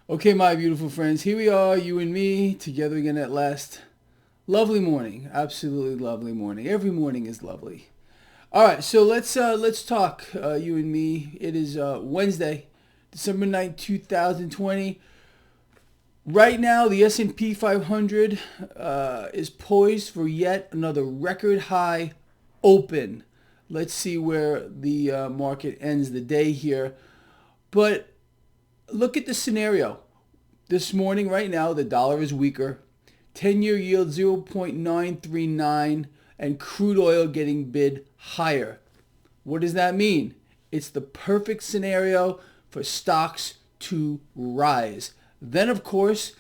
Okay, my beautiful friends, here we are, you and me, together again at last. Lovely morning, absolutely lovely morning. Every morning is lovely. All right, so let's talk, you and me. It is Wednesday, December 9th, 2020. Right now, the S&P 500 is poised for yet another record high open. Let's see where the market ends the day here. But look at the scenario. This morning, right now, the dollar is weaker. 10-year yield 0.939 and crude oil getting bid higher. What does that mean? It's the perfect scenario for stocks to rise. Then, of course,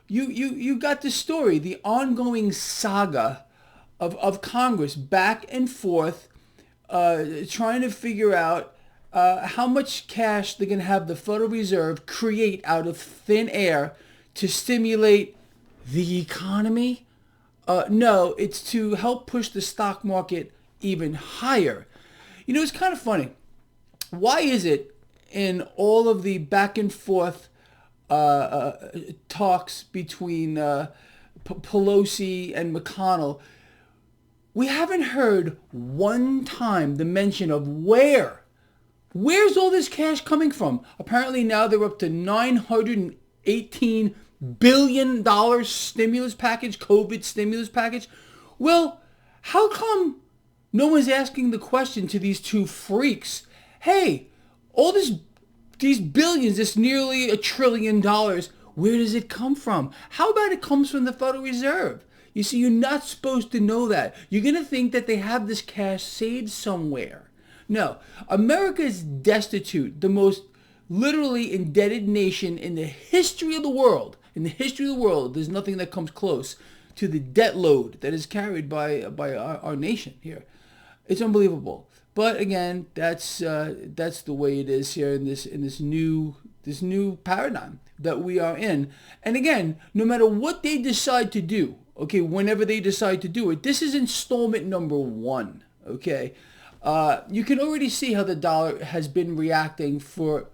you got the story, the ongoing saga of Congress back and forth trying to figure out how much cash they're going to have the Federal Reserve create out of thin air to stimulate the economy. No, it's to help push the stock market even higher. You know, it's kind of funny. Why is it in all of the back and forth talks between Pelosi and McConnell, we haven't heard one time the mention of where's all this cash coming from? Apparently now they're up to $918 billion stimulus package, COVID stimulus package. Well, how come no one's asking the question to these two freaks? Hey, all these billions, this nearly $1 trillion, where does it come from? How about it comes from the Federal Reserve? You see, you're not supposed to know that. You're going to think that they have this cash saved somewhere. No, America is destitute, the most literally indebted nation in the history of the world. In the history of the world, there's nothing that comes close to the debt load that is carried by our nation here. It's unbelievable. But again, that's the way it is here in this new paradigm that we are in. And again, no matter what they decide to do, okay, whenever they decide to do it, this is installment number one. Okay, you can already see how the dollar has been reacting for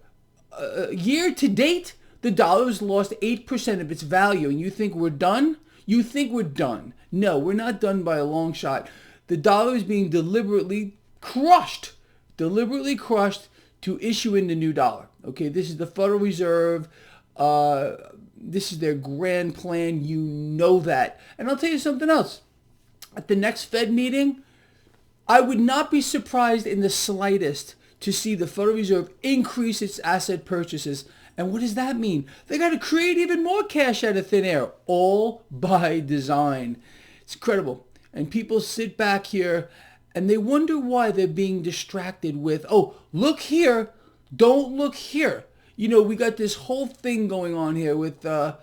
year to date. The dollar's lost 8% of its value, and you think we're done? You think we're done? No, we're not done by a long shot. The dollar is being deliberately crushed to issue in the new dollar. Okay, this is the Federal Reserve. This is their grand plan. You know that. And I'll tell you something else. At the next Fed meeting, I would not be surprised in the slightest to see the Federal Reserve increase its asset purchases. And what does that mean? They got to create even more cash out of thin air, all by design. It's incredible. And people sit back here and they wonder why they're being distracted with, oh, look here, don't look here. You know, we got this whole thing going on here with the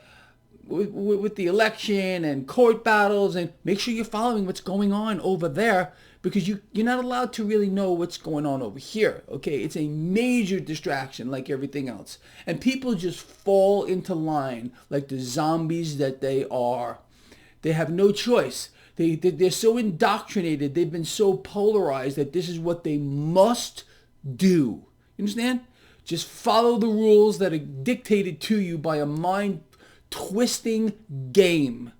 election and court battles, and make sure you're following what's going on over there, because you're not allowed to really know what's going on over here. Okay, it's a major distraction like everything else, and people just fall into line like the zombies that they are. They have no choice. They're so indoctrinated. They've been so polarized that this is what they must do. You understand? Just follow the rules that are dictated to you by a mind-twisting game.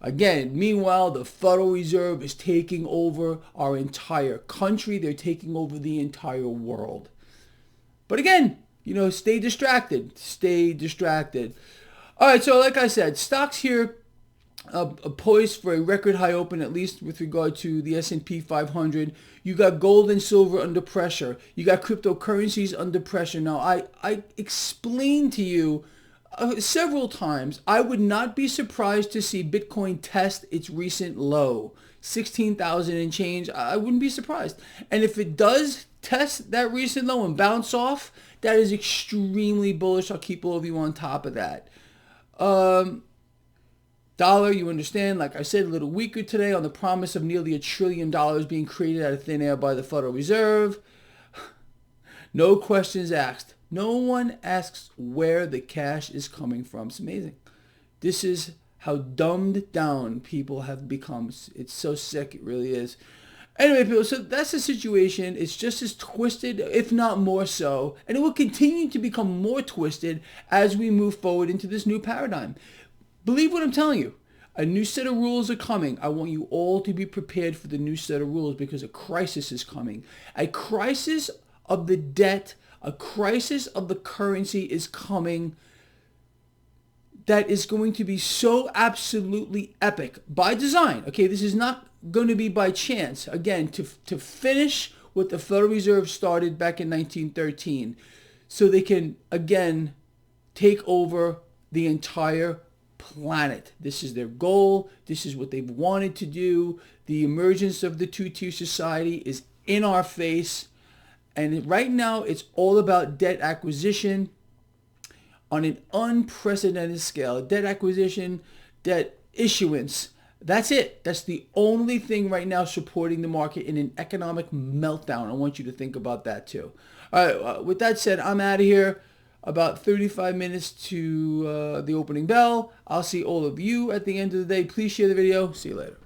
Again, meanwhile, the Federal Reserve is taking over our entire country. They're taking over the entire world. But again, you know, stay distracted. Stay distracted. All right, so like I said, stocks here poised for a record high open, at least with regard to the S&P 500. You got gold and silver under pressure. You got cryptocurrencies under pressure. Now, I explained to you several times, I would not be surprised to see Bitcoin test its recent low, 16,000 and change. I wouldn't be surprised. And if it does test that recent low and bounce off, that is extremely bullish. I'll keep all of you on top of that. Dollar, you understand, like I said, a little weaker today on the promise of nearly $1 trillion being created out of thin air by the Federal Reserve. No questions asked. No one asks where the cash is coming from. It's amazing. This is how dumbed down people have become. It's so sick, it really is. Anyway, people, so that's the situation. It's just as twisted, if not more so, and it will continue to become more twisted as we move forward into this new paradigm. Believe what I'm telling you. A new set of rules are coming. I want you all to be prepared for the new set of rules because a crisis is coming. A crisis of the debt, a crisis of the currency is coming that is going to be so absolutely epic by design. Okay, this is not going to be by chance. Again, to finish what the Federal Reserve started back in 1913 so they can, again, take over the entire planet. This is their goal. This is what they've wanted to do. The emergence of the two-tier society is in our face. And right now, it's all about debt acquisition on an unprecedented scale. Debt acquisition, debt issuance. That's it. That's the only thing right now supporting the market in an economic meltdown. I want you to think about that too. All right, with that said, I'm out of here. About 35 minutes to the opening bell. I'll see all of you at the end of the day. Please share the video. See you later.